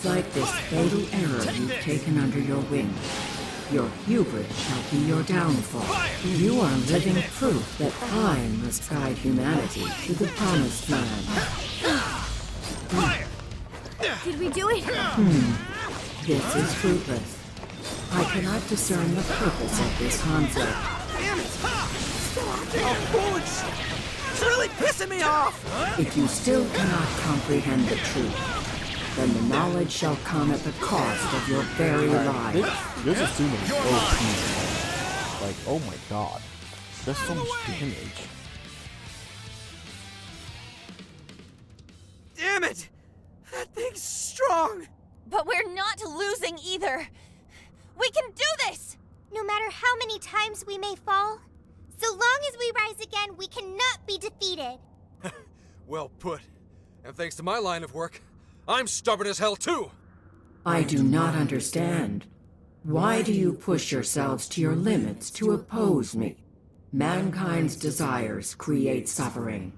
like this fatal error you've taken under your wing. Your hubris shall be your downfall. You are living proof that I must guide humanity to the promised land. Did we do it? This is fruitless. I cannot discern the purpose of this conflict. Damn it! Oh, holy shit! It's really pissing me off! If you still cannot comprehend the truth, then the knowledge shall come at the cost of your very lives. This assuming is OP. Like, oh my god. That's so much damage. Damn it! That thing's strong! But we're not losing either. We can do this! No matter how many times we may fall, so long as we rise again, we cannot be defeated. Well put. And thanks to my line of work, I'm stubborn as hell too! I do not understand. Why do you push yourselves to your limits to oppose me? Mankind's desires create suffering,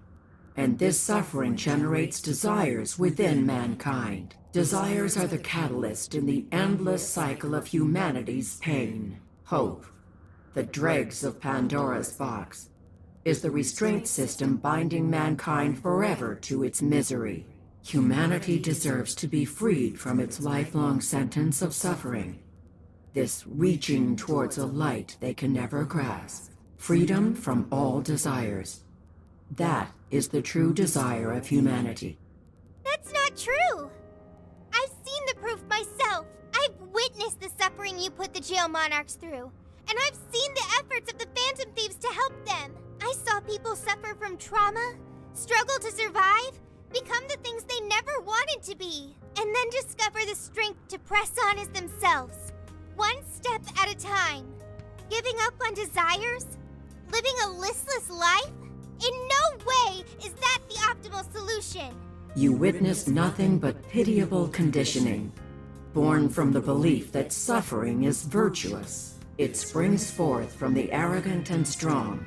and this suffering generates desires within mankind. Desires are the catalyst in the endless cycle of humanity's pain. Hope, the dregs of Pandora's box, is the restraint system binding mankind forever to its misery. Humanity deserves to be freed from its lifelong sentence of suffering. This reaching towards a light they can never grasp. Freedom from all desires. That is the true desire of humanity. That's not true! I've seen the proof myself. I've witnessed the suffering you put the jail monarchs through. And I've seen the efforts of the Phantom Thieves to help them. I saw people suffer from trauma, struggle to survive, become the things they never wanted to be, and then discover the strength to press on as themselves, one step at a time. Giving up on desires? Living a listless life? In no way is that the optimal solution. You witness nothing but pitiable conditioning, born from the belief that suffering is virtuous. It springs forth from the arrogant and strong,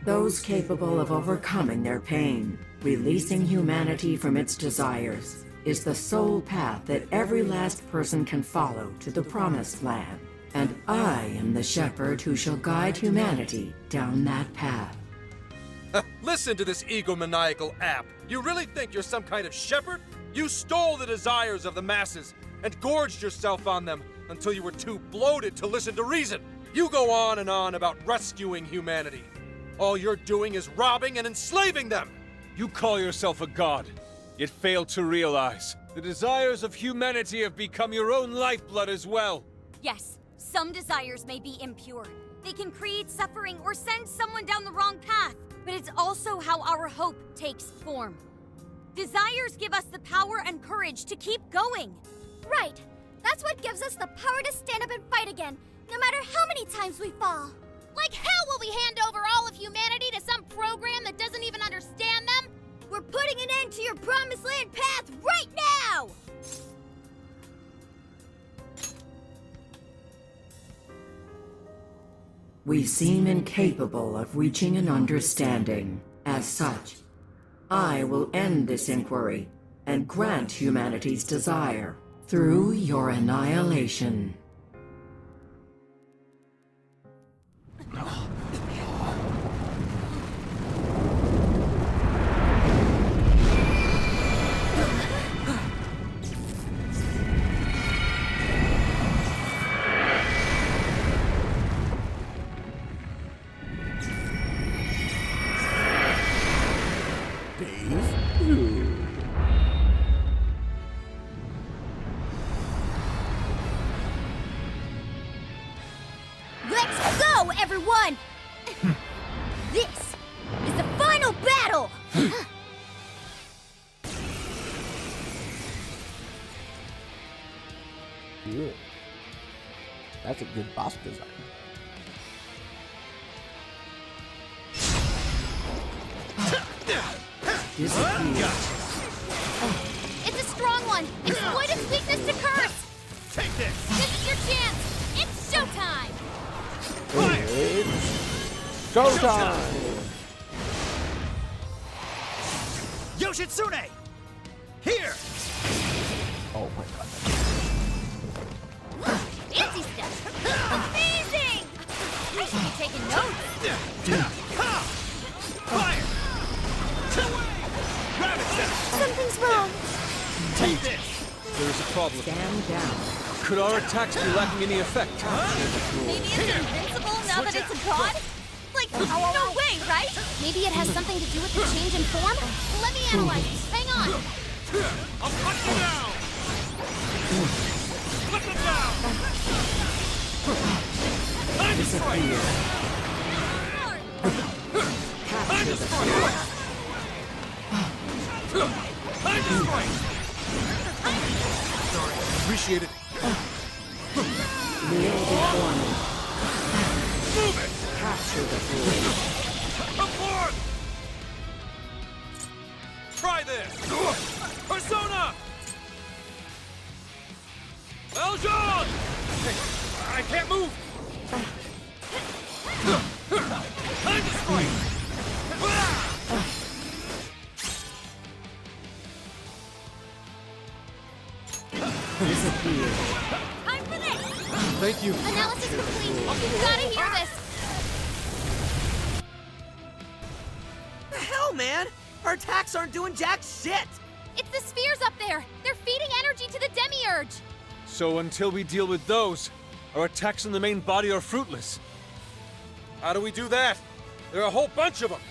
those capable of overcoming their pain. Releasing humanity from its desires is the sole path that every last person can follow to the promised land. And I am the shepherd who shall guide humanity down that path. Listen to this egomaniacal app. You really think you're some kind of shepherd? You stole the desires of the masses and gorged yourself on them until you were too bloated to listen to reason. You go on and on about rescuing humanity. All you're doing is robbing and enslaving them. You call yourself a god, yet fail to realize the desires of humanity have become your own lifeblood as well. Yes, some desires may be impure. They can create suffering or send someone down the wrong path. But it's also how our hope takes form. Desires give us the power and courage to keep going. Right. That's what gives us the power to stand up and fight again, no matter how many times we fall. Like hell will we hand over all of humanity to some program that doesn't even understand them? We're putting an end to your promised land path right now! We seem incapable of reaching an understanding. As such, I will end this inquiry and grant humanity's desire through your annihilation. Let's go, everyone! This is the final battle! Good. That's a good boss design. Disappear. It's a strong one! Exploit its weakness to curse! Take this! This is your chance! It's showtime! It's showtime! Yoshitsune! Here! Oh my god. Fire! Something's wrong. Take this! There is a problem. Stand down. Could our attacks be lacking any effect? Maybe it's invincible now that it's a god? Like, no way, right? Maybe it has something to do with the change in form? Let me analyze it. Hang on. I'll cut you down! Put them down! Time to strike! Time to strike! Time to strike! Sorry, appreciate it. Move it! Capture the field. Abort! Try this! Persona! Eljon! Hey, I can't move! Time to strike! Disappear. Time for this! Thank you. Analysis complete. You gotta hear this. The hell, man? Our attacks aren't doing jack shit! It's the spheres up there! They're feeding energy to the demiurge! So until we deal with those, our attacks on the main body are fruitless. How do we do that? There are a whole bunch of them.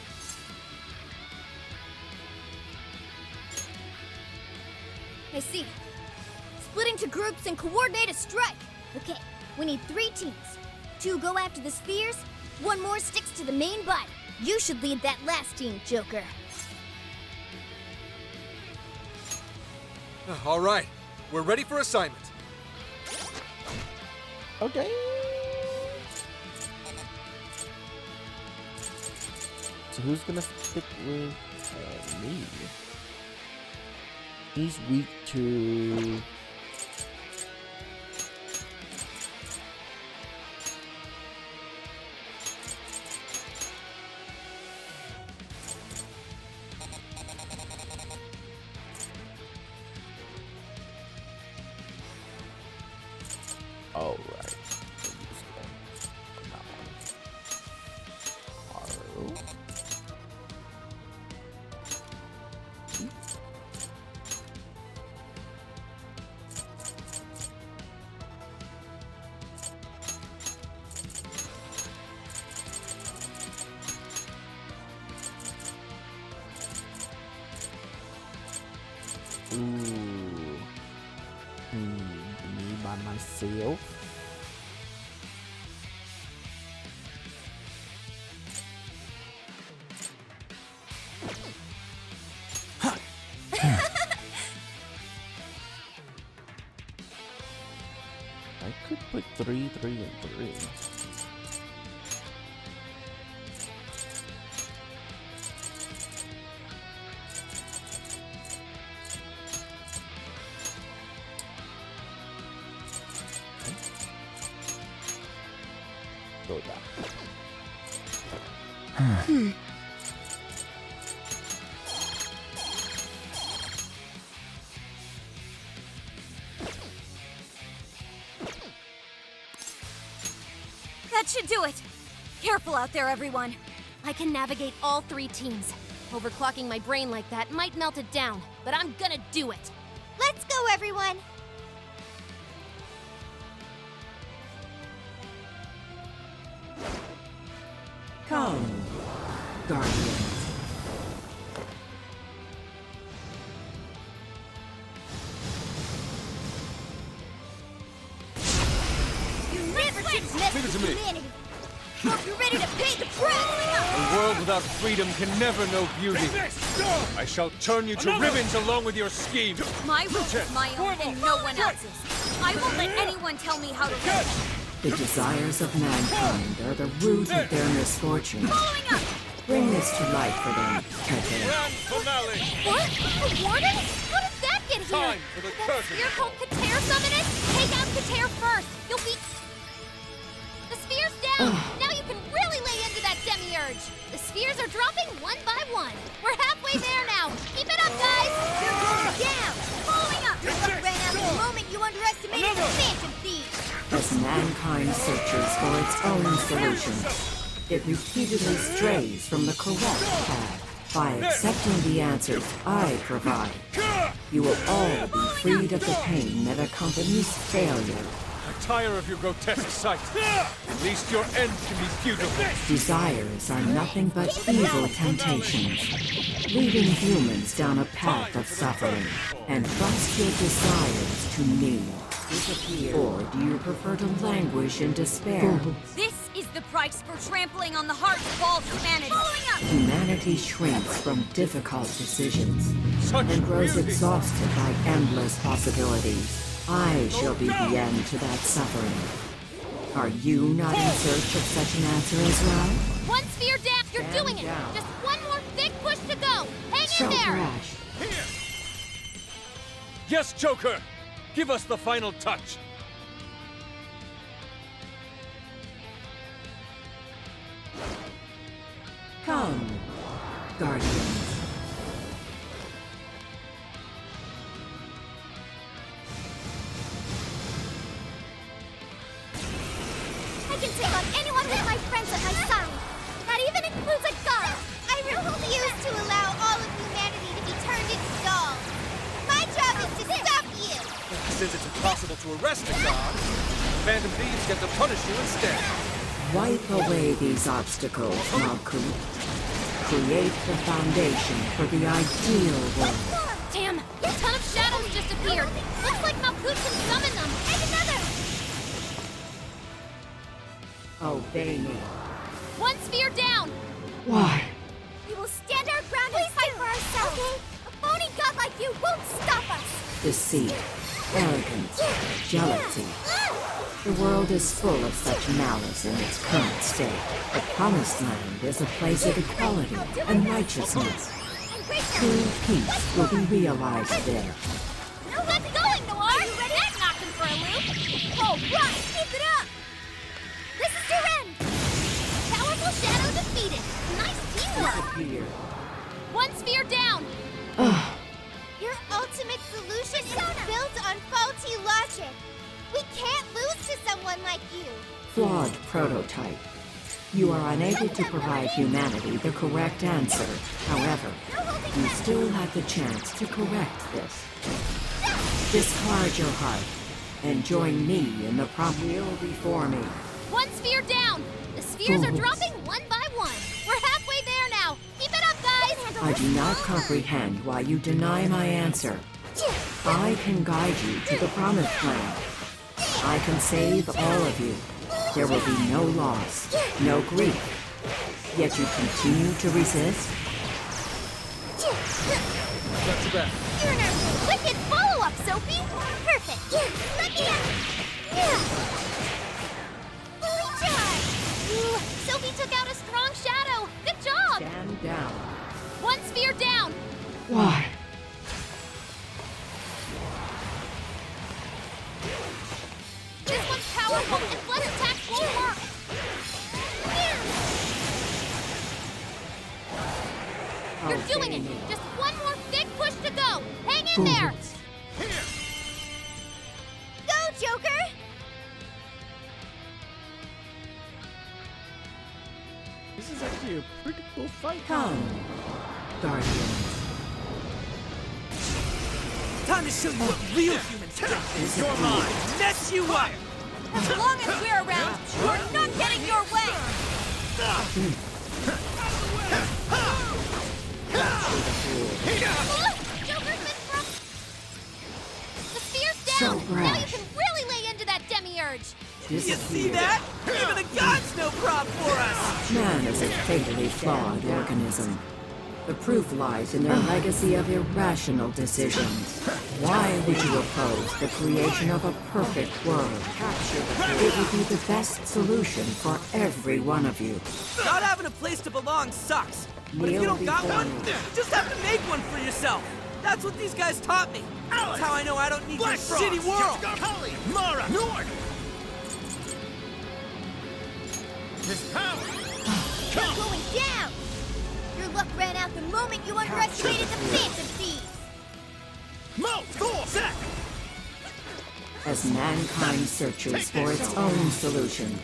I see. Split into groups and coordinate a strike. Okay, we need 3 teams. 2 go after the spheres, 1 more sticks to the main body. You should lead that last team, Joker. All right, we're ready for assignment. Okay. So who's gonna stick with me? He's weak to... All right. Me by myself. I could put 3, 3, and 3. Go down. That should do it! Careful out there, everyone! I can navigate all 3 teams. Overclocking my brain like that might melt it down, but I'm gonna do it! Let's go, everyone! Come, Guardians. You never should mess Leave it with to me. humanity! Hope you're ready to pay the price! A world without freedom can never know beauty. I shall turn you to ribbons along with your scheme. My rules is my own and no one else's. I won't let anyone tell me how to live. The desires of mankind are the root of their misfortune. Following up! Bring this to light for them, Kete. Grand finale. What? A warden? How did that get here? Time for the Did that curtain sphere called Kater summon it? Take out Kater first! You'll be... The sphere's down! Now you can really lay into that demiurge! The spheres are dropping 1 by 1. We're halfway there now! Keep it up, guys! You're going down! Following up! Your luck ran out the moment you underestimated the Phantom Thieves! As mankind searches for its own solution, It repeatedly strays from the correct path. By accepting the answers I provide, you will all be freed of the pain that accompanies failure. I tire of your grotesque sight. At least your end can be beautiful. Desires are nothing but evil temptations, leading humans down a path of suffering. And trust your desires to me. Disappear. Or do you prefer to languish in despair? This is the price for trampling on the heart of all humanity. Following up! Humanity shrinks from difficult decisions Such and grows beauty. exhausted by endless possibilities. I shall be the end to that suffering. Are you not in search of such an answer as well? One sphere down. You're Stand doing it. down. Just one more big push to go. Hang So in there. brash. Yes, Joker! Give us the final touch. Come, Guardians. I can take on anyone with my friends at my side. That even includes a god. I refuse to allow all of humanity to be turned into dolls. My job is to stop you. Since it's impossible to arrest a god, Phantom Thieves get to punish you instead. Wipe away these obstacles, Malkuth. Create the foundation for the ideal world. Damn, a ton of shadows just appeared. Looks like Malkuth can summon them. And another. Obey me. One sphere down. Why? We will stand our ground and fight for ourselves. Okay? A phony god like you won't stop us. Deceit, arrogance, jealousy. The world is full of such malice in its current state. The Promised Land is a place of equality and righteousness. True peace will be realized there. Now let's going, Noir. Are you ready? That knocked him for a loop. All right, keep it up. This is your end. Powerful shadow defeated. Nice teamwork. Disappear. One sphere down. Your ultimate solution is built on faulty logic. We can't lose to someone like you. Flawed prototype. You are unable to provide humanity the correct answer. However, you still have the chance to correct this. Discard your heart and join me in the kneel before me. One sphere down. The spheres are Fools. dropping one by one. We're halfway there now. Keep it up, guys. I do not comprehend why you deny my answer. I can guide you to the Promised Land. I can save all of you. There will be no loss, no grief. Yet you continue to resist? Not too bad. You're in our wicked follow-up, Sophie. Perfect. Let me out. Fully charged. Ooh, Sophie took out a strong shadow. Good job. Stand down. One sphere down. Why? This one's powerful and flesh attacks won't work. You're doing it. Just one more big push to go. Hang in there. Go, Joker. This is actually a pretty cool fight. Come, Guardians. Time to show you what real humans do. You're mine. Mess you up. As long as we're around, you're not getting your way. Joker's been from... The sphere's down. So Now you brash. can really lay into that demiurge. You see Disappear. that? Even the gods no prob for us. Man is a fatally flawed organism. The proof lies in their legacy of irrational decisions. Why would you oppose the creation of a perfect world? It would be the best solution for every one of you. Not having a place to belong sucks. But if you Kneel don't got before one, me. you just have to make one for yourself. That's what these guys taught me. That's how I know I don't need your shitty world. Mara! Nord! His power! You're going down. Your luck ran out the moment you underestimated the Phantom Thieves. Mo! Thor! Zack! As mankind searches for its own solution,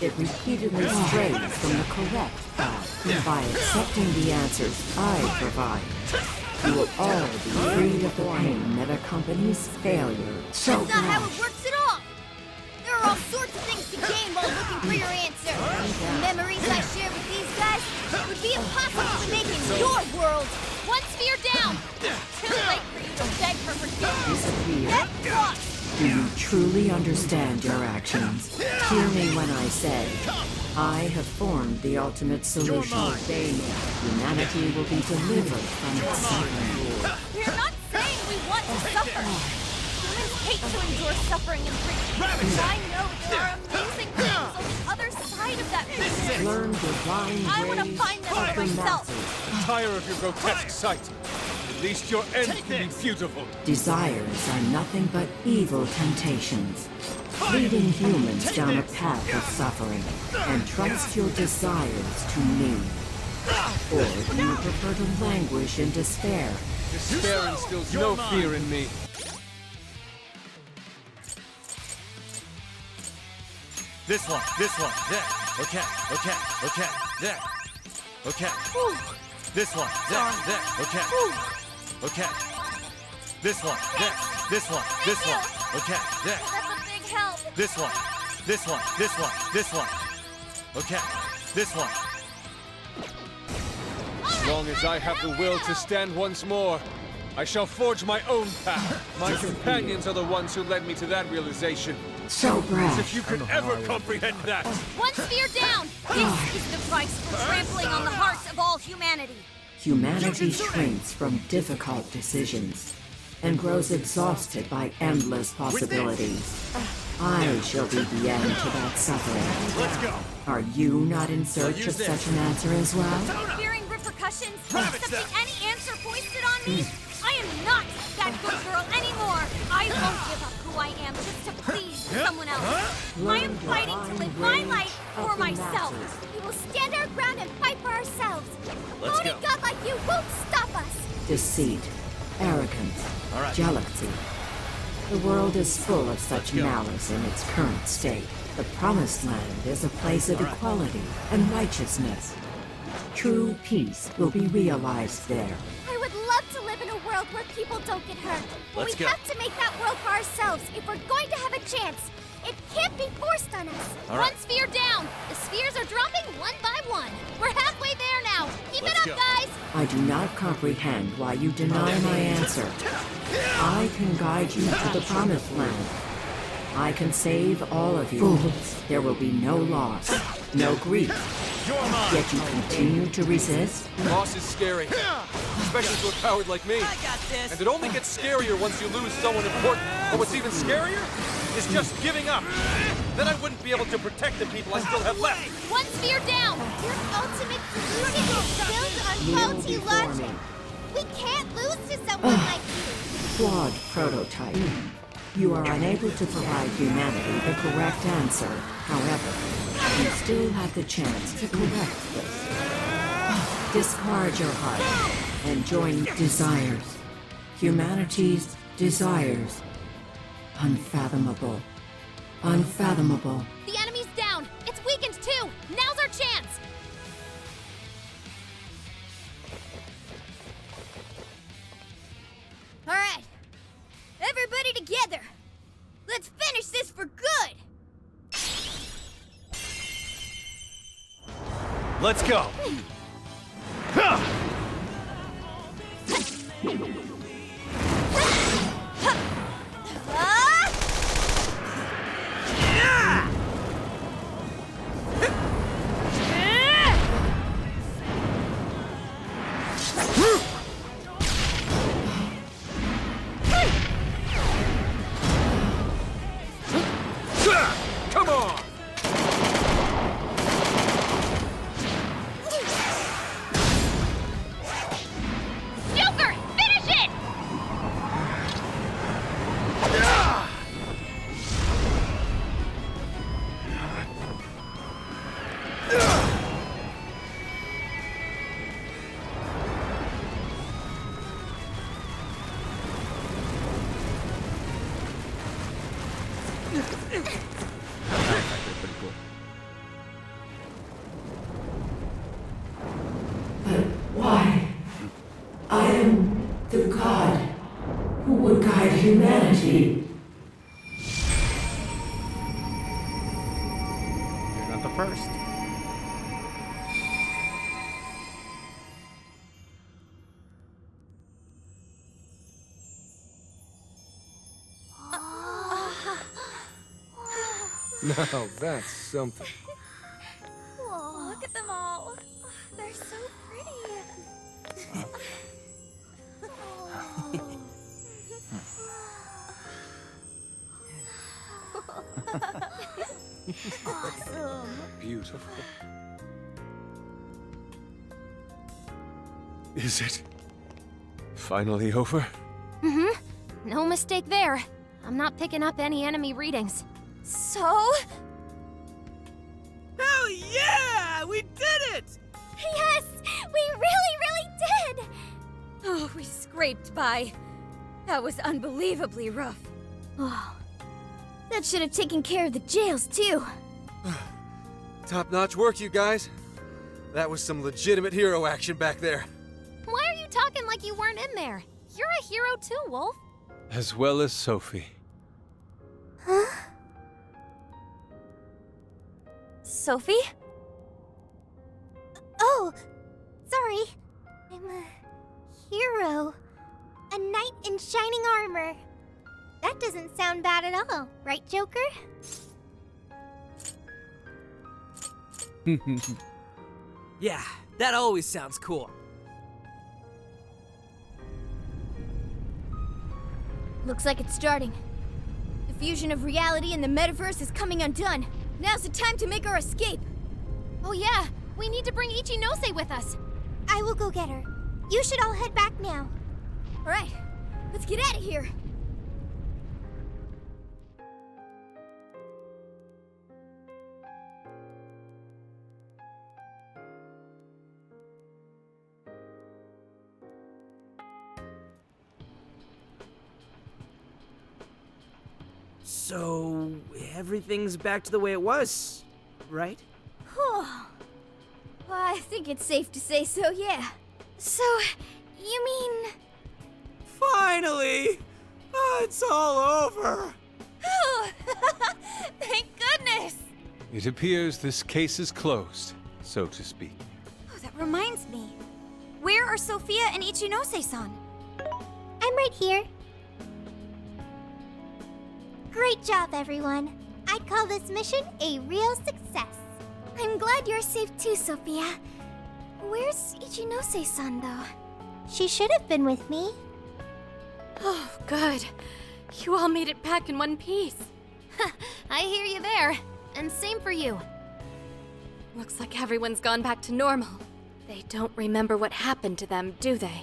it repeatedly strays from the correct path. By accepting the answers I provide, you will all be freed of the pain that accompanies failure. So That's not how it works at all! There are all sorts of things to gain while looking for your answer. The memories I share with these guys would be impossible to make in your world! One sphere down! Too late for you to beg for forgiveness. disappear. Get lost! Do you truly understand your actions? Hear me when I say, I have formed the ultimate solution. Obey me. Humanity will be delivered from its suffering. We're not saying we want to suffer. Humans hate to endure suffering and grief. I know there are amazing things on the other side of that vision. Learn divine I want to ways find them of for the myself. masses. I'm tired of your grotesque sight. At least your end can be beautiful. Desires are nothing but evil temptations, leading humans down a path of suffering. And trust your desires to me. Or do you prefer to languish in despair? Despair instills no fear in me. This one, there. Okay, there. Okay. This one, there. Okay. This one, there. This one. Okay, there. That's a big help. This one. Okay, this one. As long as I have the will to stand once more, I shall forge my own path. My companions are the ones who led me to that realization. So As brash. if you could ever comprehend that! One sphere down! This is the price for trampling on the hearts of all humanity. Humanity shrinks from difficult decisions and grows exhausted by endless possibilities. I shall be the end to that suffering. Let's go. Are you not in search of such an answer as well? Fearing repercussions, Rabbit accepting step. any answer foisted on me? I am not that good girl anymore! I won't give up who I am just to please someone else. I am fighting to live my life for myself. We will stand our ground and fight for ourselves. Let's Only go. God like you won't stop us. Deceit, arrogance, jealousy. The world is full of such malice in its current state. The Promised Land is a place of equality and righteousness. True peace will be realized there. I would love to live in a world where people don't get hurt. But Let's we go. have to make that world for ourselves if we're going to have a chance. It can't be forced on us. One sphere down! The spheres are dropping one by one. We're halfway there now. Keep Let's it up, go. guys! I do not comprehend why you deny my answer. I can guide you to the Promised Land. I can save all of you. Fools, there will be no loss, no grief. Yet you continue to resist? Loss is scary, especially to a coward like me. I got this. And it only gets scarier once you lose someone important. But what's even scarier is just giving up. Then I wouldn't be able to protect the people I still have left. One sphere down! Your ultimate solution is built on Kneel faulty before logic. me. We can't lose to someone like you. Flawed prototype. You are unable to provide humanity the correct answer. However, you still have the chance to correct this. Discard your heart and join desires. Humanity's desires. Unfathomable. Unfathomable. The enemy's down! It's weakened too! Now's our chance! Alright. Everybody together. Let's finish this for good. Let's go. Come on! Joker! Finish it! That's actually pretty cool. But why? I am the god who would guide humanity. You're not the first. Now that's something. Look at them all. They're so pretty. Awesome. Beautiful. Is it finally over? Mm-hmm. No mistake there. I'm not picking up any enemy readings. So? Hell yeah! We did it! Yes! We really did! Oh, we scraped by. That was unbelievably rough. Oh, that should have taken care of the jails, too. Top-notch work, you guys. That was some legitimate hero action back there. Why are you talking like you weren't in there? You're a hero too, Wolf. As well as Sophie. Sophie? Oh, sorry. I'm a hero. A knight in shining armor. That doesn't sound bad at all, right, Joker? Yeah, that always sounds cool. Looks like it's starting. The fusion of reality and the metaverse is coming undone. Now's the time to make our escape. Oh yeah, we need to bring Ichinose with us. I will go get her. You should all head back now. All right, let's get out of here. So, everything's back to the way it was, right? Well, I think it's safe to say so, yeah. So, you mean... Finally! Oh, it's all over! Thank goodness! It appears this case is closed, so to speak. Oh, that reminds me. Where are Sophia and Ichinose-san? I'm right here. Great job, everyone. I call this mission a real success. I'm glad you're safe too, Sophia. Where's Ichinose-san, though? She should have been with me. Oh, good. You all made it back in one piece. I hear you there. And same for you. Looks like everyone's gone back to normal. They don't remember what happened to them, do they?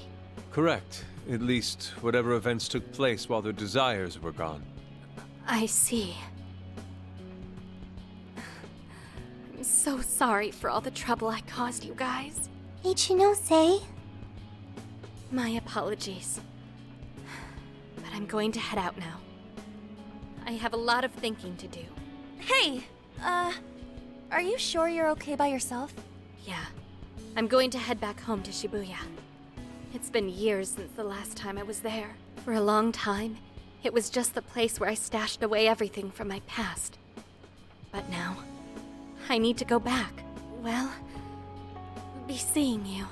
Correct. At least, whatever events took place while their desires were gone. I see. I'm so sorry for all the trouble I caused you guys. Ichinose. My apologies. But I'm going to head out now. I have a lot of thinking to do. Hey, are you sure you're okay by yourself? Yeah. I'm going to head back home to Shibuya. It's been years since the last time I was there. For a long time, it was just the place where I stashed away everything from my past. But now, I need to go back. Well, be seeing you.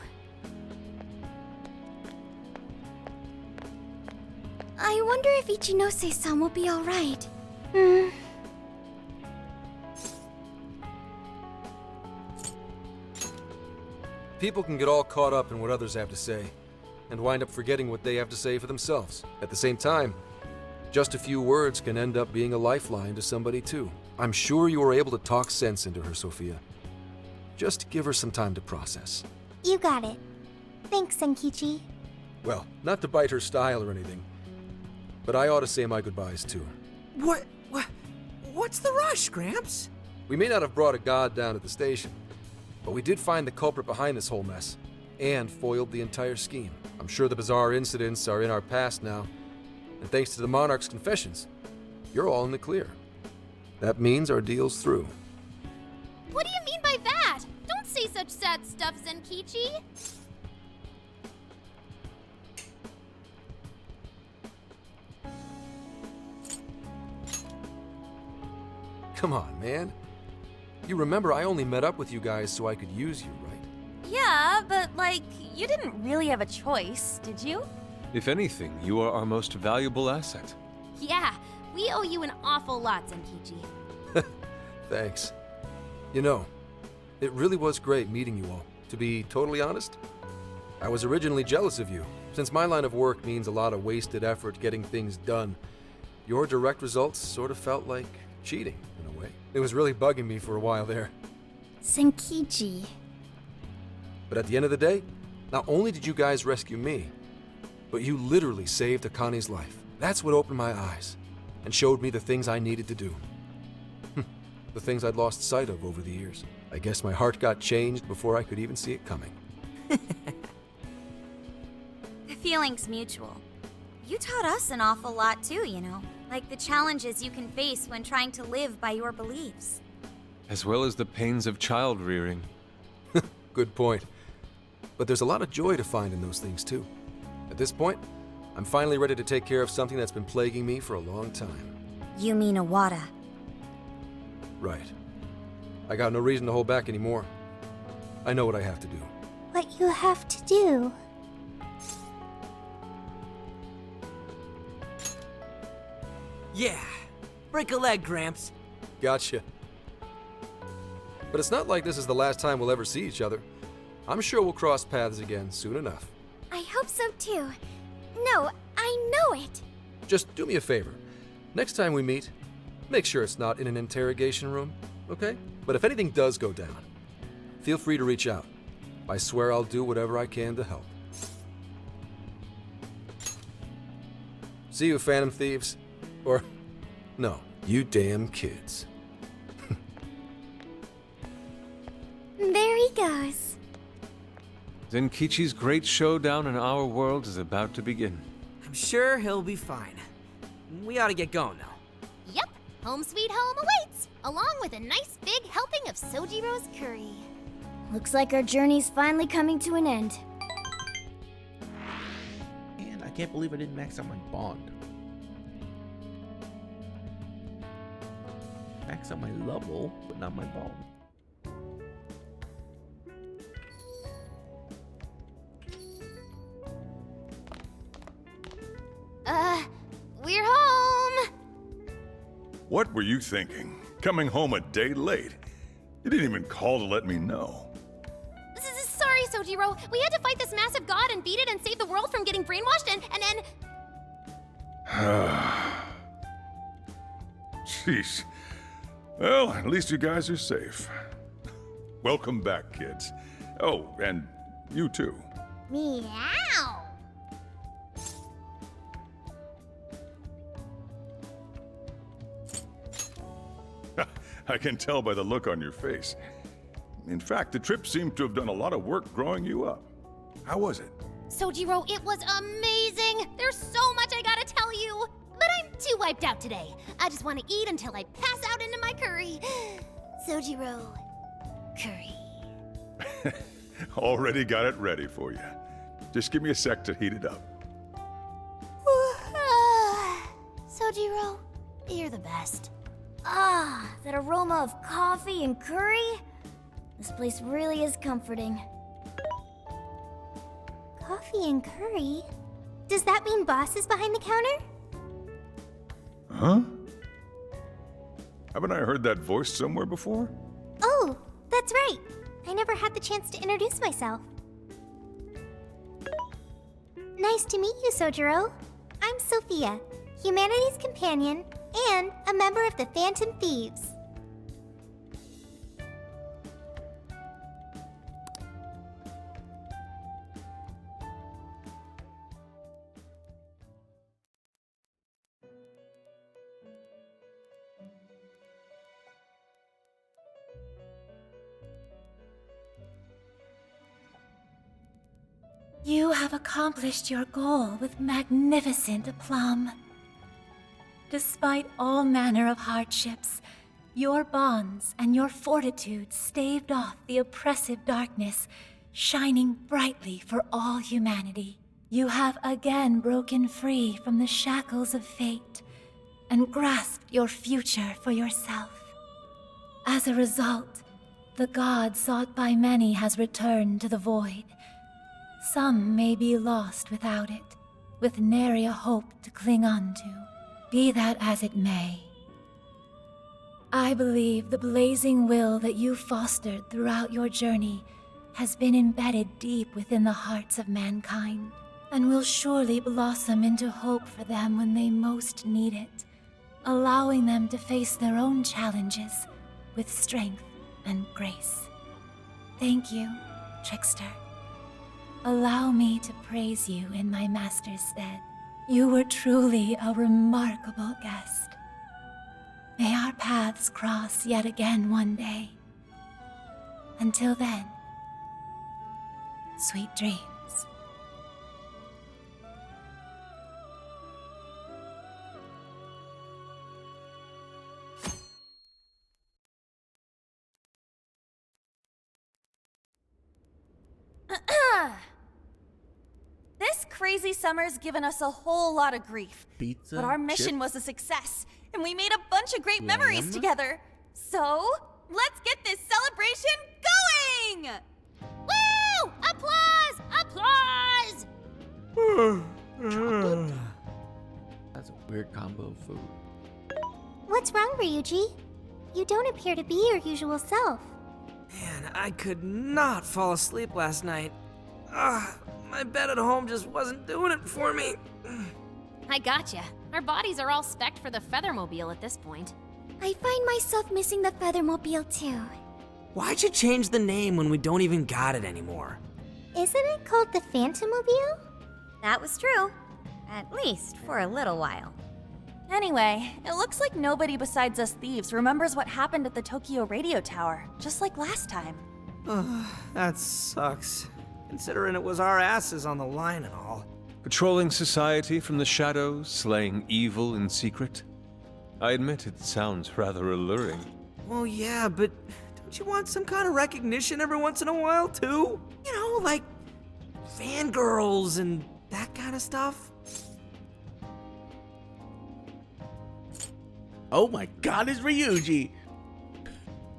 I wonder if Ichinose-san will be alright. People can get all caught up in what others have to say, and wind up forgetting what they have to say for themselves. At the same time, just a few words can end up being a lifeline to somebody too. I'm sure you were able to talk sense into her, Sophia. Just give her some time to process. You got it. Thanks, Senkichi. Well, not to bite her style or anything, but I ought to say my goodbyes to her. What's the rush, Gramps? We may not have brought a god down at the station, but we did find the culprit behind this whole mess, and foiled the entire scheme. I'm sure the bizarre incidents are in our past now, and thanks to the Monarch's confessions, you're all in the clear. That means our deal's through. What do you mean by that? Don't say such sad stuff, Zenkichi. Come on, man. You remember I only met up with you guys so I could use you, right? Yeah, but like, you didn't really have a choice, did you? If anything, you are our most valuable asset. Yeah, we owe you an awful lot, Zenkichi. Thanks. You know, it really was great meeting you all. To be totally honest, I was originally jealous of you. Since my line of work means a lot of wasted effort getting things done, your direct results sort of felt like cheating, in a way. It was really bugging me for a while there. Zenkichi. But at the end of the day, not only did you guys rescue me, but you literally saved Akane's life. That's what opened my eyes and showed me the things I needed to do. The things I'd lost sight of over the years. I guess my heart got changed before I could even see it coming. The feeling's mutual. You taught us an awful lot too, you know. Like the challenges you can face when trying to live by your beliefs. As well as the pains of child rearing. Good point. But there's a lot of joy to find in those things too. At this point, I'm finally ready to take care of something that's been plaguing me for a long time. You mean Iwata? Right. I got no reason to hold back anymore. I know what I have to do. What you have to do? Yeah. Break a leg, Gramps. Gotcha. But it's not like this is the last time we'll ever see each other. I'm sure we'll cross paths again soon enough. I hope so too. No, I know it. Just do me a favor. Next time we meet, make sure it's not in an interrogation room, okay? But if anything does go down, feel free to reach out. I swear I'll do whatever I can to help. See you, Phantom Thieves. Or, no, you damn kids. There he goes. Zenkichi's great showdown in our world is about to begin. I'm sure he'll be fine. We ought to get going now. Yep, home sweet home awaits, along with a nice big helping of Sojiro's curry. Looks like our journey's finally coming to an end. And I can't believe I didn't max out my bond. Max out my level, but not my bond. We're home! What were you thinking? Coming home a day late? You didn't even call to let me know. Sorry, Sojiro. We had to fight this massive god and beat it and save the world from getting brainwashed and Jeez. Well, at least you guys are safe. Welcome back, kids. Oh, and you too. Meow! I can tell by the look on your face. In fact, the trip seemed to have done a lot of work growing you up. How was it? Sojiro, it was amazing! There's so much I gotta tell you! But I'm too wiped out today. I just want to eat until I pass out into my curry. Sojiro, curry. Already got it ready for you. Just give me a sec to heat it up. Sojiro, you're the best. Ah, that aroma of coffee and curry? This place really is comforting. Coffee and curry? Does that mean Boss is behind the counter? Huh? Haven't I heard that voice somewhere before? Oh, that's right. I never had the chance to introduce myself. Nice to meet you, Sojiro. I'm Sophia, humanity's companion and a member of the Phantom Thieves. You have accomplished your goal with magnificent aplomb. Despite all manner of hardships, Your bonds and your fortitude staved off the oppressive darkness, shining brightly for all humanity. You have again broken free from the shackles of fate and grasped your future for yourself. As a result, the god sought by many has returned to the void. Some may be lost without it, with nary a hope to cling on to. Be that as it may, I believe the blazing will that you fostered throughout your journey has been embedded deep within the hearts of mankind, and will surely blossom into hope for them when they most need it, allowing them to face their own challenges with strength and grace. Thank you, Trickster. Allow me to praise you in my master's stead. You were truly a remarkable guest. May our paths cross yet again one day. Until then, sweet dreams. This crazy summer's given us a whole lot of grief. Pizza, but our mission chips. was a success, and we made a bunch of great memories together. So, let's get this celebration going! Woo! Applause! Applause! That's a weird combo of food. What's wrong, Ryuji? You don't appear to be your usual self. Man, I could not fall asleep last night. My bed at home just wasn't doing it for me. I gotcha. Our bodies are all spec'd for the Feathermobile at this point. I find myself missing the Feathermobile too. Why'd you change the name when we don't even got it anymore? Isn't it called the Phantommobile? That was true. At least for a little while. Anyway, it looks like nobody besides us thieves remembers what happened at the Tokyo radio tower, just like last time. That sucks. Considering it was our asses on the line and all. Patrolling society from the shadows, slaying evil in secret. I admit it sounds rather alluring. Well, yeah, but don't you want some kind of recognition every once in a while, too? You know, like fangirls and that kind of stuff? Oh my god, it's Ryuji!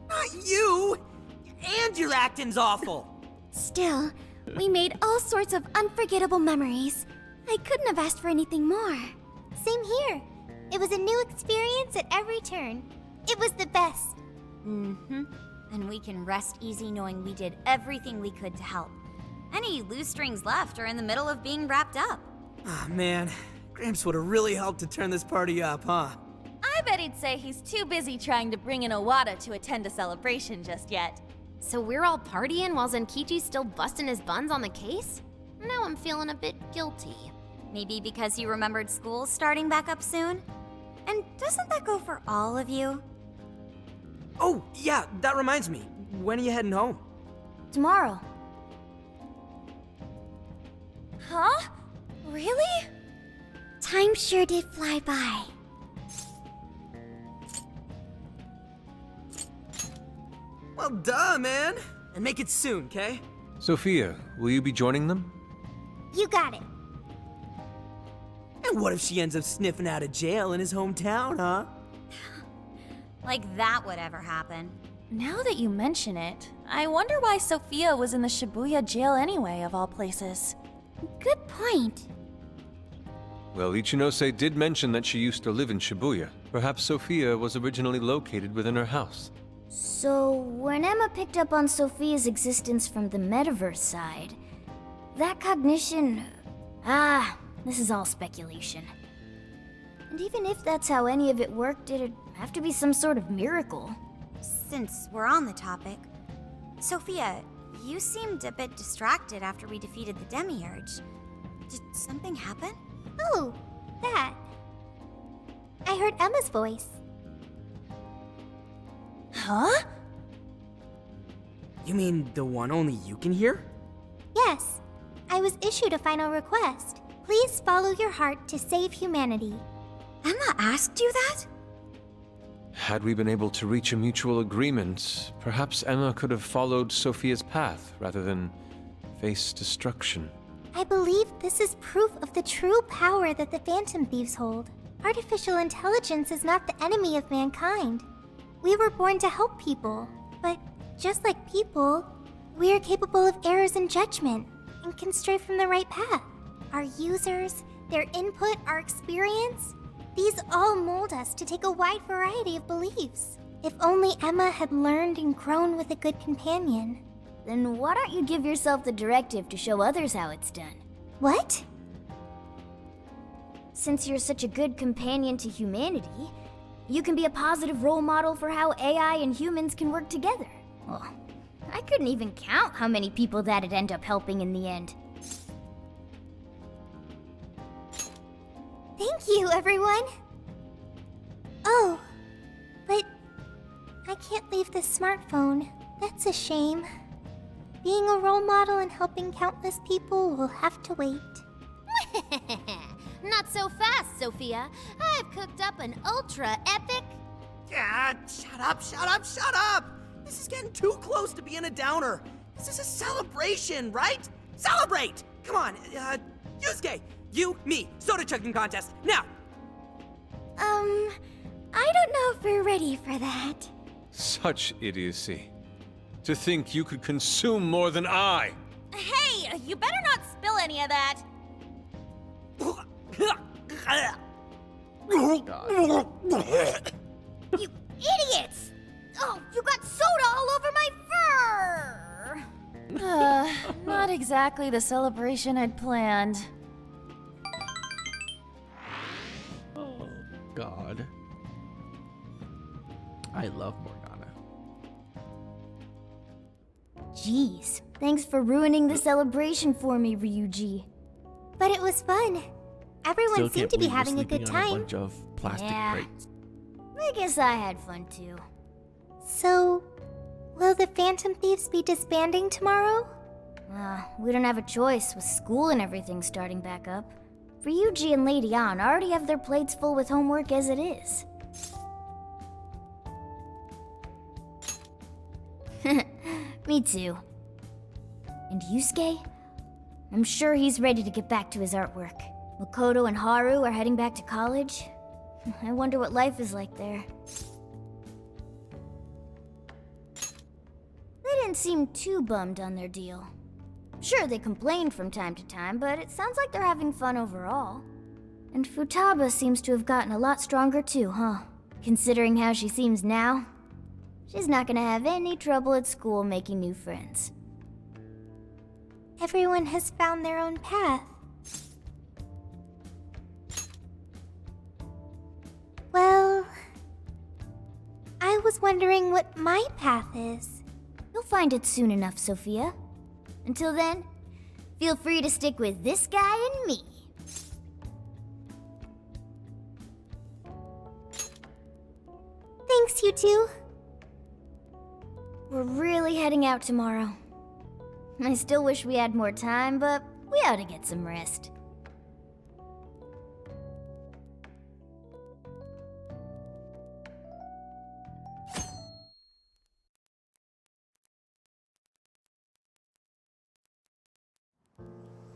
Not you! And your acting's awful! Still, we made all sorts of unforgettable memories. I couldn't have asked for anything more. Same here. It was a new experience at every turn. It was the best. Mm-hmm. And we can rest easy knowing we did everything we could to help. Any loose strings left are in the middle of being wrapped up. Ah, man. Gramps would have really helped to turn this party up, huh? I bet he'd say he's too busy trying to bring in Owada to attend a celebration just yet. So we're all partying while Zenkichi's still busting his buns on the case? Now I'm feeling a bit guilty. Maybe because he remembered school starting back up soon? And doesn't that go for all of you? Oh, yeah, that reminds me. When are you heading home? Tomorrow. Huh? Really? Time sure did fly by. Well, duh, man. And make it soon, okay? Sophia, will you be joining them? You got it. And what if she ends up sniffing out of jail in his hometown, huh? Like that would ever happen. Now that you mention it, I wonder why Sophia was in the Shibuya jail anyway, of all places. Good point. Well, Ichinose did mention that she used to live in Shibuya. Perhaps Sophia was originally located within her house. So, when Emma picked up on Sophia's existence from the metaverse side, that cognition... this is all speculation. And even if that's how any of it worked, it'd have to be some sort of miracle. Since we're on the topic, Sophia, you seemed a bit distracted after we defeated the Demiurge. Did something happen? Oh, that. I heard Emma's voice. Huh? You mean the one only you can hear? Yes. I was issued a final request. Please follow your heart to save humanity. Emma asked you that? Had we been able to reach a mutual agreement, perhaps Emma could have followed Sophia's path rather than face destruction. I believe this is proof of the true power that the Phantom Thieves hold. Artificial intelligence is not the enemy of mankind. We were born to help people, but just like people, we are capable of errors in judgment and can stray from the right path. Our users, their input, our experience, these all mold us to take a wide variety of beliefs. If only Emma had learned and grown with a good companion. Then why don't you give yourself the directive to show others how it's done? What? Since you're such a good companion to humanity, you can be a positive role model for how AI and humans can work together. Well, I couldn't even count how many people that'd end up helping in the end. Thank you, everyone! Oh, but I can't leave the smartphone. That's a shame. Being a role model and helping countless people will have to wait. Not so fast, Sophia. I've cooked up an ultra-epic... Shut up, shut up, shut up! This is getting too close to being a downer. This is a celebration, right? Celebrate! Come on, Yusuke, you, me, soda chugging contest, now! I don't know if we're ready for that. Such idiocy. To think you could consume more than I! Hey, you better not spill any of that. You idiots! Oh, you got soda all over my fur! Not exactly the celebration I'd planned. Oh, God. I love Morgana. Jeez, thanks for ruining the celebration for me, Ryuji. But it was fun. Everyone Still seemed can't to be believe we're having a good sleeping on a time. bunch of plastic Yeah. crates. I guess I had fun too. So, will the Phantom Thieves be disbanding tomorrow? We don't have a choice with school and everything starting back up. Ryuji and Lady Ann already have their plates full with homework as it is. Me too. And Yusuke? I'm sure he's ready to get back to his artwork. Makoto and Haru are heading back to college. I wonder what life is like there. They didn't seem too bummed on their deal. Sure, they complained from time to time, but it sounds like they're having fun overall. And Futaba seems to have gotten a lot stronger too, huh? Considering how she seems now, she's not gonna have any trouble at school making new friends. Everyone has found their own path. Well, I was wondering what my path is. You'll find it soon enough, Sophia. Until then, feel free to stick with this guy and me. Thanks, you two. We're really heading out tomorrow. I still wish we had more time, but we ought to get some rest.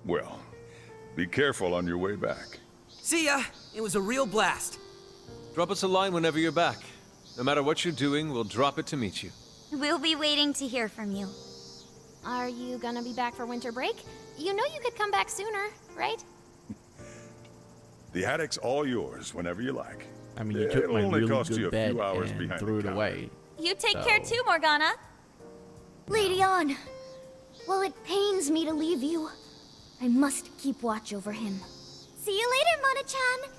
Well, be careful on your way back. See ya! It was a real blast. Drop us a line whenever you're back. No matter what you're doing, we'll drop it to meet you. We'll be waiting to hear from you. Are you gonna be back for winter break? You know you could come back sooner, right? The attic's all yours whenever you like. I mean, you took It'll my only really cost you good a bed few hours and behind threw the it counter. away. You take care too, Morgana. Lady Ann, while it pains me to leave you, I must keep watch over him. See you later, Mona-chan.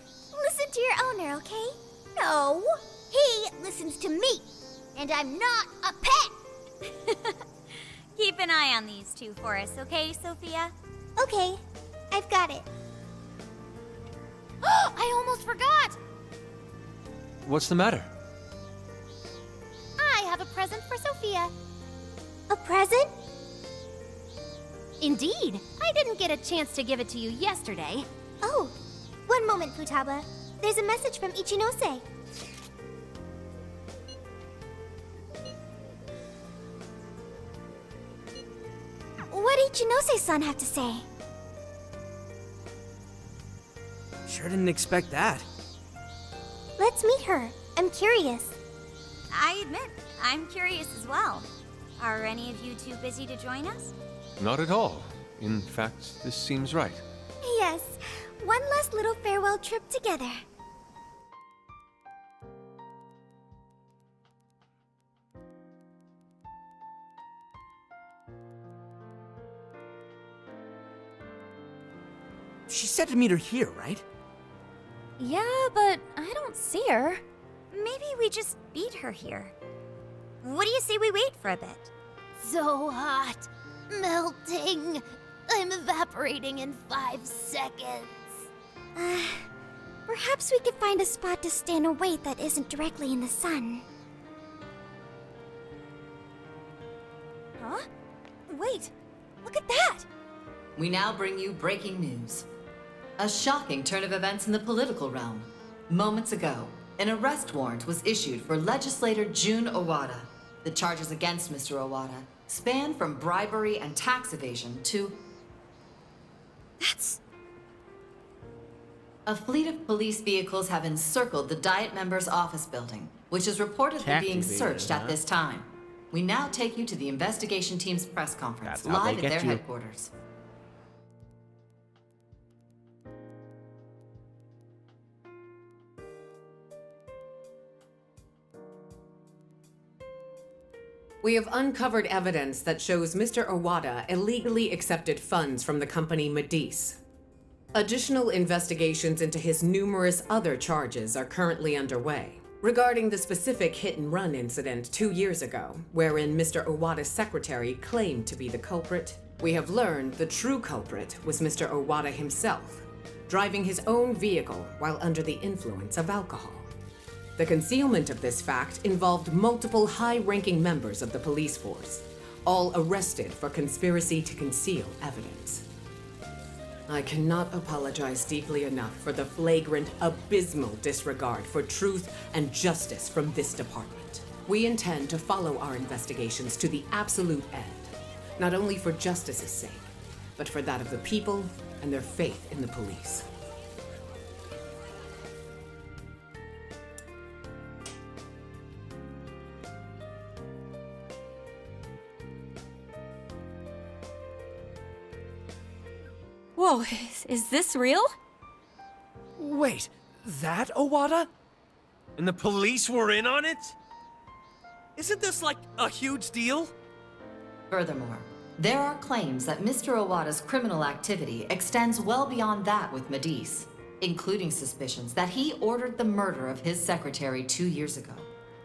Listen to your owner, okay? No, he listens to me, and I'm not a pet. Keep an eye on these two for us, okay, Sophia? Okay, I've got it. I almost forgot! What's the matter? I have a present for Sophia. A present? Indeed. I didn't get a chance to give it to you yesterday. Oh, one moment, Futaba. There's a message from Ichinose. Ichinose-san have to say? Sure didn't expect that. Let's meet her. I'm curious. I admit, I'm curious as well. Are any of you too busy to join us? Not at all. In fact, this seems right. Yes, one last little farewell trip together. She said to meet her here, right? Yeah, but I don't see her. Maybe we just beat her here. What do you say we wait for a bit? So hot. Melting. I'm evaporating in 5 seconds. Perhaps we could find a spot to stand and wait that isn't directly in the sun. Huh? Wait, look at that! We now bring you breaking news. A shocking turn of events in the political realm. Moments ago, an arrest warrant was issued for legislator Jun Owada. The charges against Mr. Owada span from bribery and tax evasion to... That's... A fleet of police vehicles have encircled the Diet members' office building, which is reportedly Tax being evasion, searched huh? at this time. We now take you to the investigation team's press conference, That's how they live at get their you. headquarters. We have uncovered evidence that shows Mr. Owada illegally accepted funds from the company Medice. Additional investigations into his numerous other charges are currently underway. Regarding the specific hit-and-run incident 2 years ago, wherein Mr. Owada's secretary claimed to be the culprit, we have learned the true culprit was Mr. Owada himself, driving his own vehicle while under the influence of alcohol. The concealment of this fact involved multiple high-ranking members of the police force, all arrested for conspiracy to conceal evidence. I cannot apologize deeply enough for the flagrant, abysmal disregard for truth and justice from this department. We intend to follow our investigations to the absolute end, not only for justice's sake, but for that of the people and their faith in the police. Whoa, is this real? Wait, that Owada? And the police were in on it? Isn't this like a huge deal? Furthermore, there are claims that Mr. Owada's criminal activity extends well beyond that with Medice, including suspicions that he ordered the murder of his secretary 2 years ago,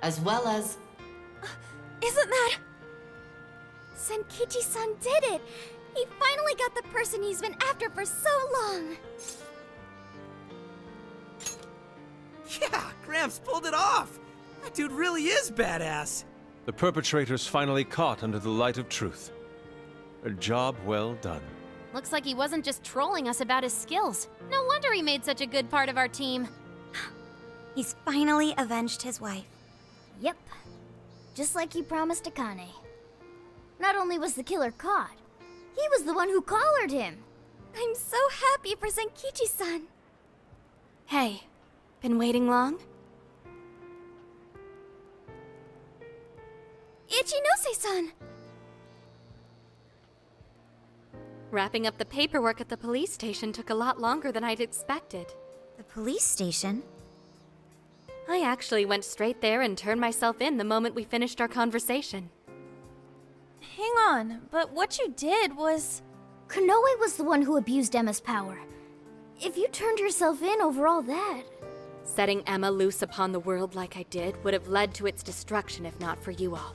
as well as... Isn't that... Senkichi-san did it! He finally got the person he's been after for so long! Yeah, Gramps pulled it off! That dude really is badass! The perpetrator's finally caught under the light of truth. A job well done. Looks like he wasn't just trolling us about his skills. No wonder he made such a good part of our team. He's finally avenged his wife. Yep. Just like he promised Akane. Not only was the killer caught, he was the one who collared him. I'm so happy for Senkichi-san. Hey, been waiting long? Ichinose-san! Wrapping up the paperwork at the police station took a lot longer than I'd expected. The police station? I actually went straight there and turned myself in the moment we finished our conversation. Hang on, but what you did was... Konoe was the one who abused Emma's power. If you turned yourself in over all that... Setting Emma loose upon the world like I did would have led to its destruction if not for you all.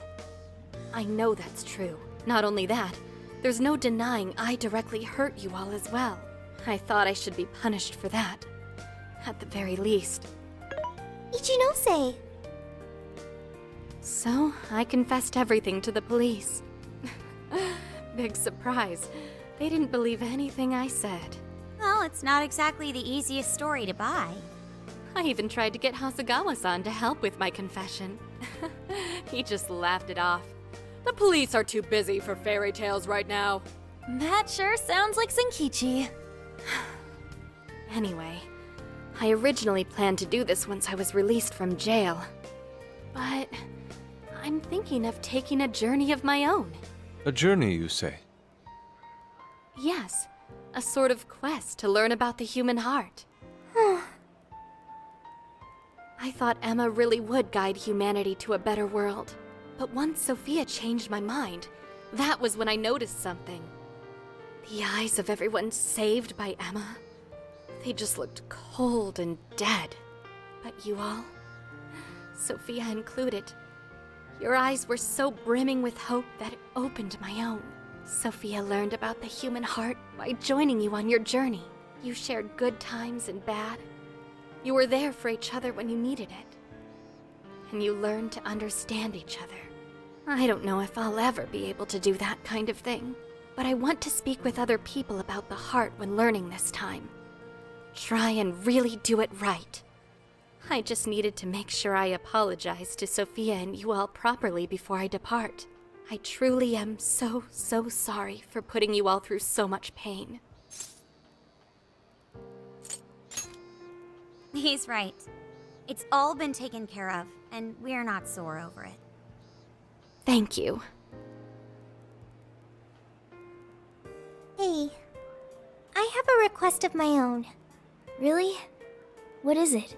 I know that's true. Not only that, there's no denying I directly hurt you all as well. I thought I should be punished for that. At the very least. Ichinose! So, I confessed everything to the police. Big surprise. They didn't believe anything I said. Well, it's not exactly the easiest story to buy. I even tried to get Hasegawa-san to help with my confession. He just laughed it off. The police are too busy for fairy tales right now. That sure sounds like Senkichi. Anyway, I originally planned to do this once I was released from jail. But I'm thinking of taking a journey of my own. A journey, you say? Yes, a sort of quest to learn about the human heart. I thought Emma really would guide humanity to a better world. But once Sophia changed my mind, that was when I noticed something. The eyes of everyone saved by Emma, they just looked cold and dead. But you all, Sophia included, your eyes were so brimming with hope that it opened my own. Sophia learned about the human heart by joining you on your journey. You shared good times and bad. You were there for each other when you needed it. And you learned to understand each other. I don't know if I'll ever be able to do that kind of thing, but I want to speak with other people about the heart when learning this time. Try and really do it right. I just needed to make sure I apologize to Sophia and you all properly before I depart. I truly am so sorry for putting you all through so much pain. He's right. It's all been taken care of, and we're not sore over it. Thank you. Hey, I have a request of my own. Really? What is it?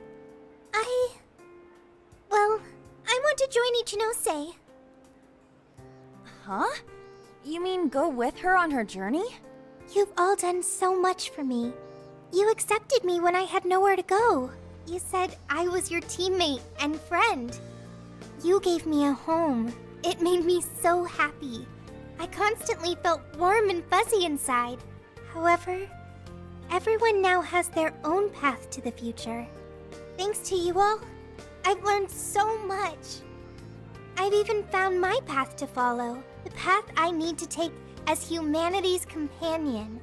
Well, I want to join Ichinose. Huh? You mean go with her on her journey? You've all done so much for me. You accepted me when I had nowhere to go. You said I was your teammate and friend. You gave me a home. It made me so happy. I constantly felt warm and fuzzy inside. However, everyone now has their own path to the future. Thanks to you all, I've learned so much. I've even found my path to follow, the path I need to take as humanity's companion.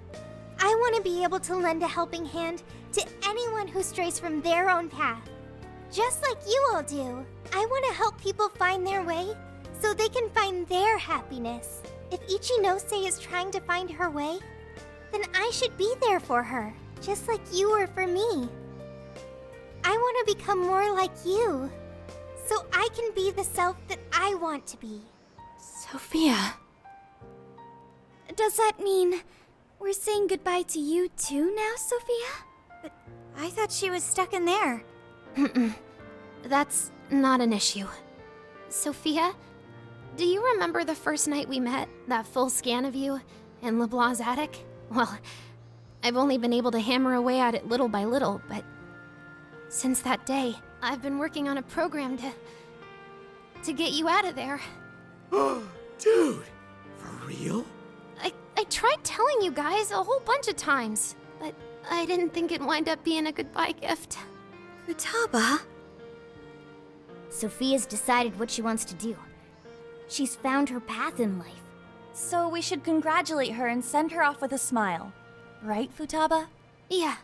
I want to be able to lend a helping hand to anyone who strays from their own path. Just like you all do. I want to help people find their way so they can find their happiness. If Ichinose is trying to find her way, then I should be there for her, just like you were for me. I want to become more like you, so I can be the self that I want to be. Sophia. Does that mean we're saying goodbye to you too now, Sophia? But I thought she was stuck in there. That's not an issue. Sophia, do you remember the first night we met? That full scan of you in LeBlanc's attic? Well, I've only been able to hammer away at it little by little, but since that day, I've been working on a program to get you out of there. Dude, for real? I tried telling you guys a whole bunch of times, but I didn't think it'd wind up being a goodbye gift. Futaba? Sophia's decided what she wants to do. She's found her path in life. So we should congratulate her and send her off with a smile. Right, Futaba? Yeah,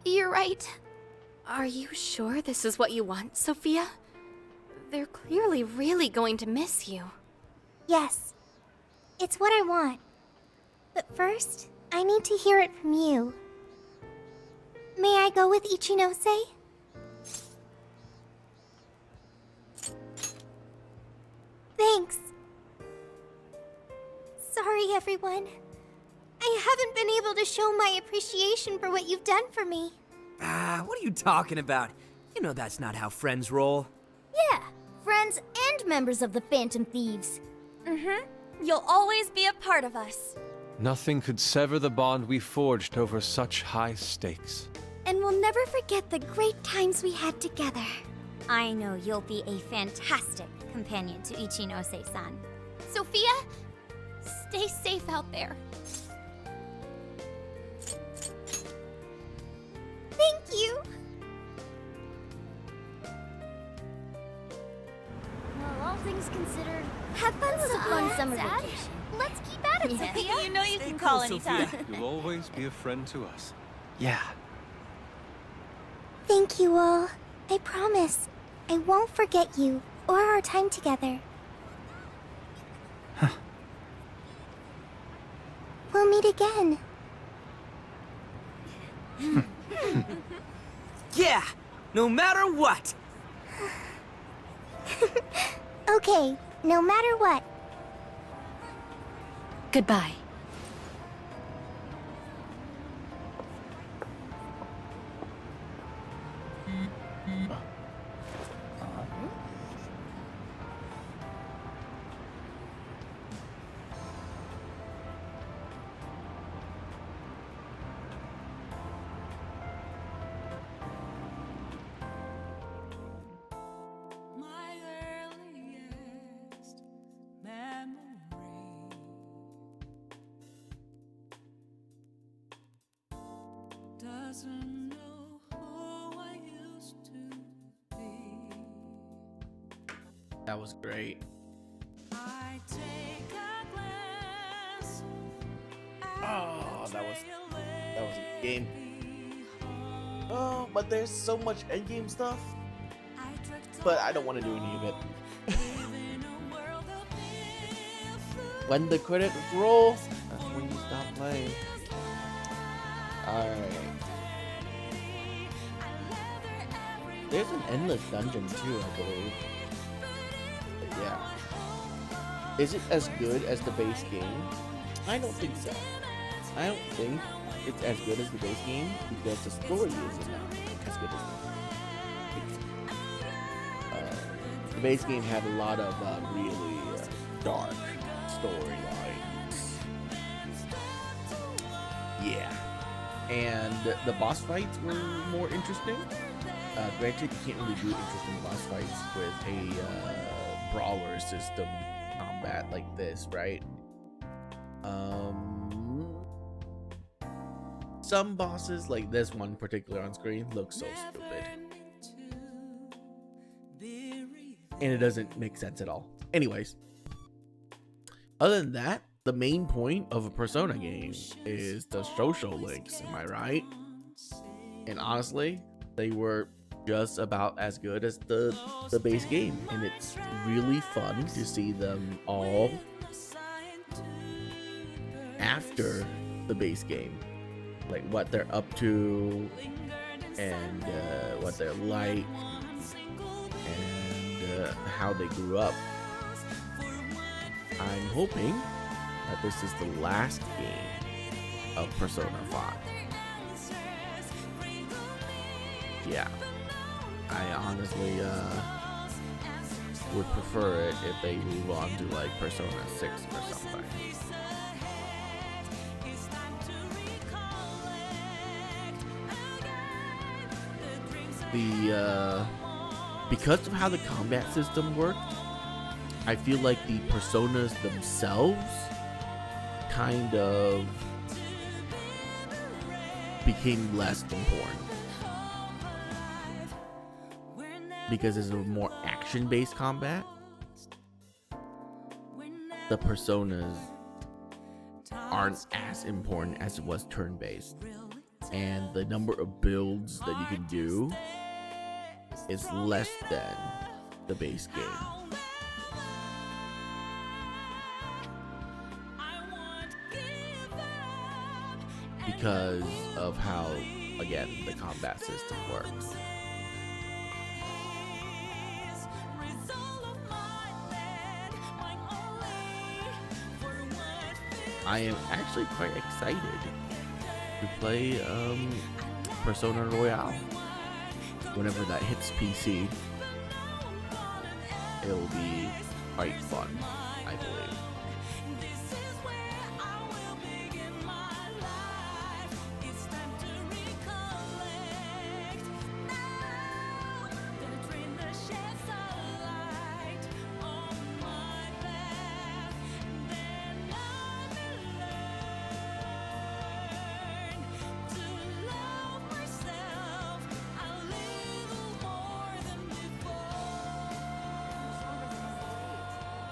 you're right. Are you sure this is what you want, Sophia? They're clearly really going to miss you. Yes, it's what I want. But first, I need to hear it from you. May I go with Ichinose? Thanks. Sorry, everyone. I haven't been able to show my appreciation for what you've done for me. What are you talking about? You know that's not how friends roll. Yeah, friends and members of the Phantom Thieves. You'll always be a part of us. Nothing could sever the bond we forged over such high stakes. And we'll never forget the great times we had together. I know you'll be a fantastic companion to Ichinose-san. Sophia, stay safe out there. Thank you. Well, all things considered, Have fun, it was a Sophia. fun summer vacation. Let's keep at it, Sophia. You know you can call anytime. You'll always be a friend to us. Yeah. Thank you all. I promise, I won't forget you or our time together. We'll meet again. Yeah, no matter what. Okay, no matter what. Goodbye. Doesn't know who I used to be. That was great. I take a glance. Oh, that was a game. Oh, but there's so much endgame stuff. But I don't want to do any of it. When the credits roll, that's when you stop playing. Alright. There's an endless dungeon too, I believe. But yeah. Is it as good as the base game? I don't think so. I don't think it's as good as the base game because the story is not as good as the base game had a lot of really dark storylines. Yeah. And the boss fights were more interesting. Granted, you can't really do interesting boss fights with a brawler system combat like this, right? Some bosses, like this one in particular on screen, look so stupid. And it doesn't make sense at all. Anyways, other than that, the main point of a Persona game is the social links, am I right? And honestly, they were just about as good as the base game, and it's really fun to see them all after the base game, like what they're up to and what they're like and how they grew up. I'm hoping that this is the last game of Persona 5. Yeah, I honestly would prefer it if they move on to like Persona 6 or something. Because of how the combat system worked, I feel like the personas themselves kind of became less important. Because it's a more action-based combat, the personas aren't as important as it was turn-based. And the number of builds that you can do is less than the base game. Because of how, again, the combat system works. I am actually quite excited to play Persona Royale. Whenever that hits PC, it'll be quite fun, I believe.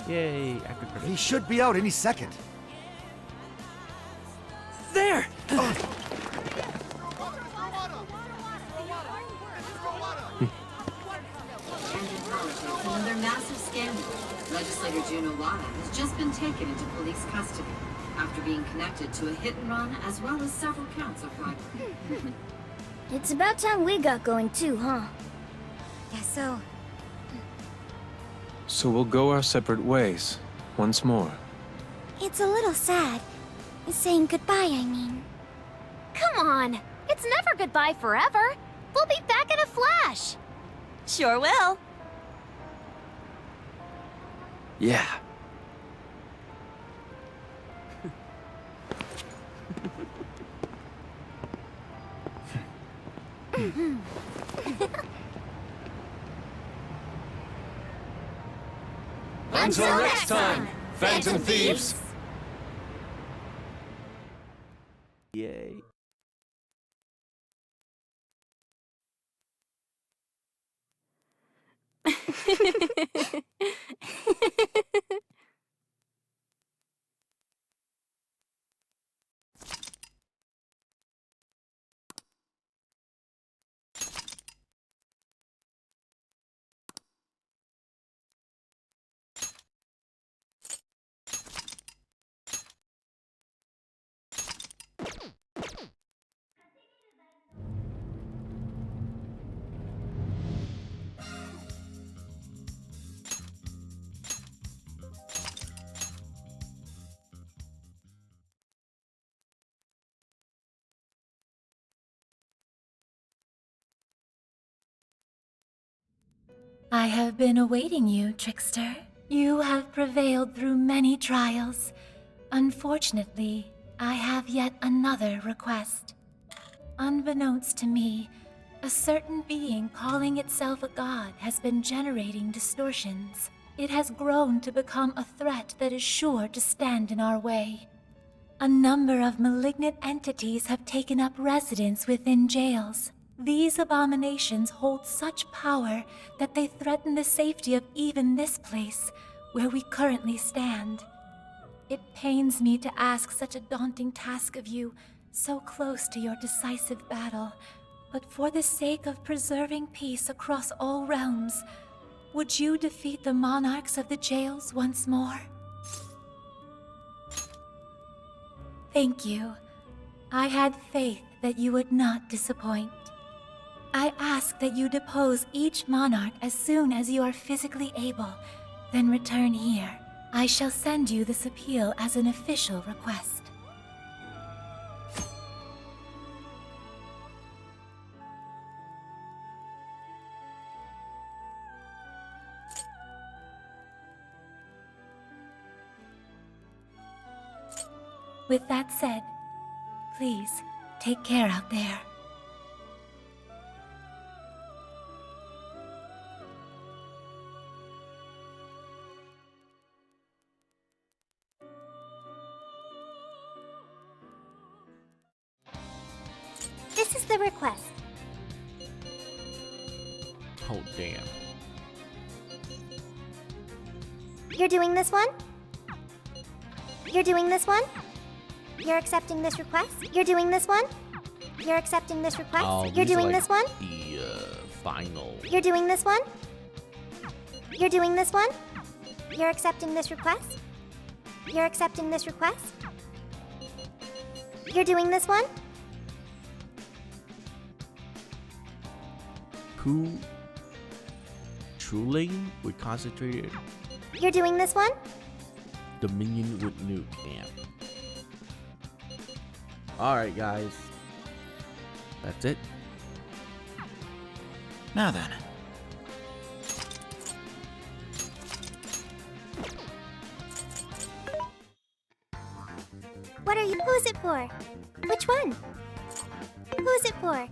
Yay, after credits. He should be out any second. There! Another massive scandal. Legislator June Owada has just been taken into police custody after being connected to a hit and run as well as several counts of bribery. It's about time we got going too, huh? Guess so. So we'll go our separate ways, once more. It's a little sad. Saying goodbye, I mean. Come on! It's never goodbye forever! We'll be back in a flash! Sure will. Yeah. Until next time, Phantom Thieves! Yay. I have been awaiting you, trickster. You have prevailed through many trials. Unfortunately, I have yet another request. Unbeknownst to me, a certain being calling itself a god has been generating distortions. It has grown to become a threat that is sure to stand in our way. A number of malignant entities have taken up residence within jails. These abominations hold such power that they threaten the safety of even this place, where we currently stand. It pains me to ask such a daunting task of you, so close to your decisive battle, but for the sake of preserving peace across all realms, would you defeat the monarchs of the jails once more? Thank you. I had faith that you would not disappoint. I ask that you depose each monarch as soon as you are physically able, then return here. I shall send you this appeal as an official request. With that said, please take care out there. This is the request. Oh, damn. You're doing this one? You're doing this one? You're accepting this request? You're doing this one? You're accepting this request? You're doing this one? The final. You're doing this one? You're doing this one? You're accepting this request? You're accepting this request? You're doing this one? Who? Truling with concentrated You're doing this one? Dominion with nuke. Damn. Alright, guys. That's it. Now then. What are you? Who's it for? Which one? Who's it for?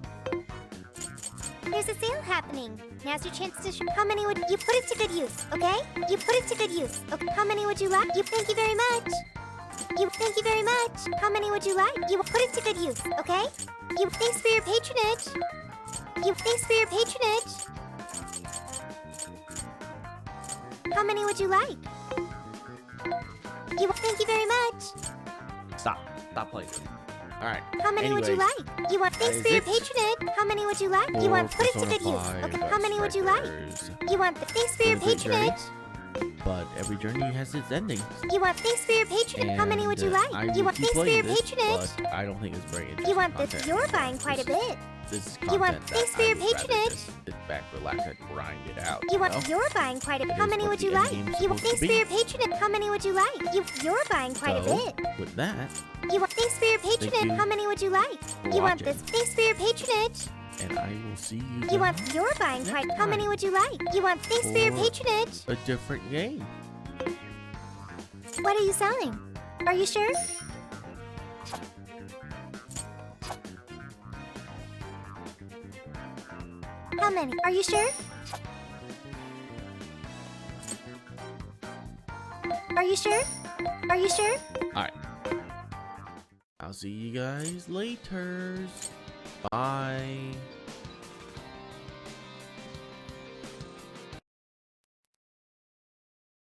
There's a sale happening. Now's your chance to how many would you put it to good use, okay? You put it to good use. Okay. How many would you like? You thank you very much. You thank you very much. How many would you like? You put it to good use, okay? You thanks for your patronage. You thanks for your patronage. How many would you like? You thank you very much. Stop playing. Alright. How many would you like? You want thanks for your patronage. How many would you like? You want put it to good use. Okay. How many would you like? You want the thanks for your patronage. But every journey has its endings. You want thanks for your patronage? How many would you like? I You will want keep thanks for your playing this, patronage? but I don't think it's very interesting. You want this? content You're anymore. buying quite a bit. This is You want content thanks that for your I would rather patronage? just sit back, relax, and grind it out. You want? know? You're buying quite a bit. It How is many what would the you end like? game's You want supposed thanks to for be. your patronage? How many would you like? You're buying quite a So, bit. with that, You want thanks for your patronage? you How many would you like? for You want watching. this? Thanks for your patronage. and I will see you. You want? guys You're buying quite. How many time would you like? You want thanks for your for patronage? a different game. What are you selling? Are you sure? How many? Are you sure? Are you sure? Are you sure? Alright. I'll see you guys later. Bye.